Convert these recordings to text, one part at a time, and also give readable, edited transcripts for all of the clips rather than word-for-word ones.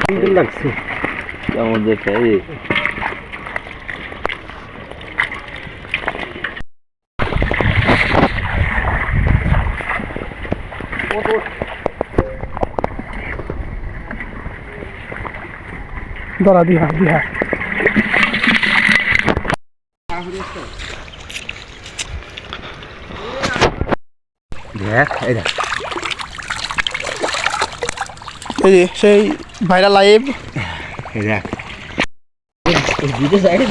সুন্দর লাগছে কেমন দেখে ধরা দিহা দিহা দেখ এই দেখ এই যে সেই ভাইরাল লাইভ এই দেখ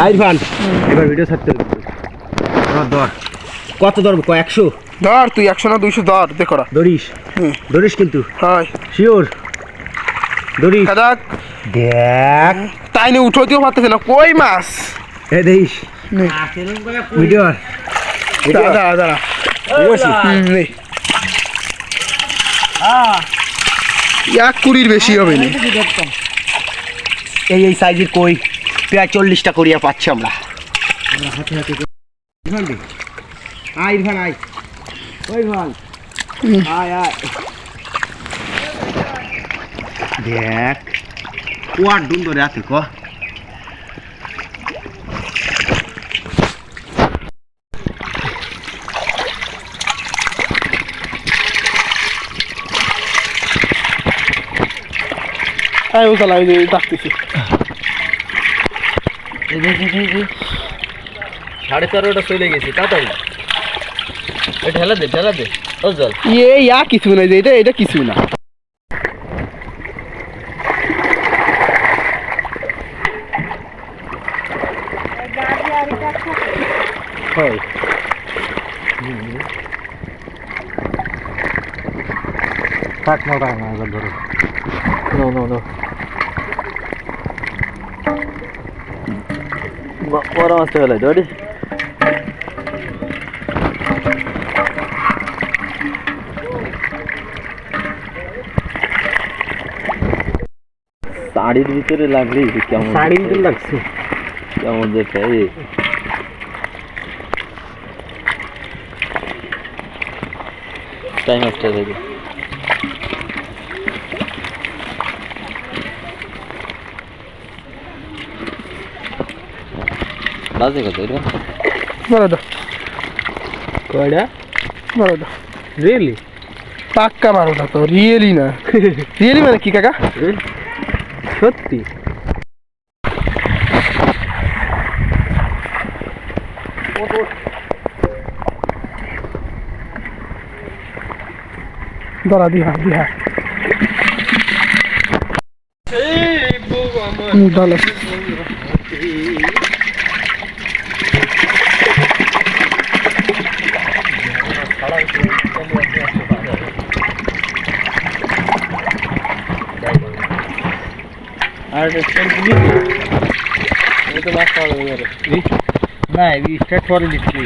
আইরফান এবার ভিডিও ছাড়তে হবে ধর কত ধরবো 100 ধর তুই 100 না 200 ধর দেখো ধরিস ধরিস কিন্তু হয় শিওর ধরিস দেখ দেখ তাই নিয়ে উঠোতেও পারতেছে না কই মাছ এ দেখিস ভিডিও দাঁড়া দাঁড়া দাঁড়া নেই 1 কুড়ির বেশি হবে না এই সাইজের কই প্রায় 40টা করিয়া পাচ্ছি আমরা ইরফান আয় ওই ভান আয় আয় দেখ কুয়ার ডুন ধরে আছে ক আয় ওখানে আমি ডাকতেছি 4:30টা চলে গেছি তাড়াতাড়ি ঢেলা দে ও জল ইয়া কিছু না যে এটা কিছু না থাক না এবার ধরো নো বড় মাছটা হলে ধরি শাড়ির ভিতরে লাগলে কেমন শাড়ির ভিতরে লাগছে কেমন দেখে টাইম আসতে দেখি বাজে কত এটা বড় দাও কয়টা বড় দাও রিয়েলি পাক্কা মারো না তো রিয়েলি না রিয়েলি মানে কি কাকা সত্যি ধরা দিহা দিহা ভালো আর তো বাস পাওয়া যাবে না স্টার্ট করে দিচ্ছি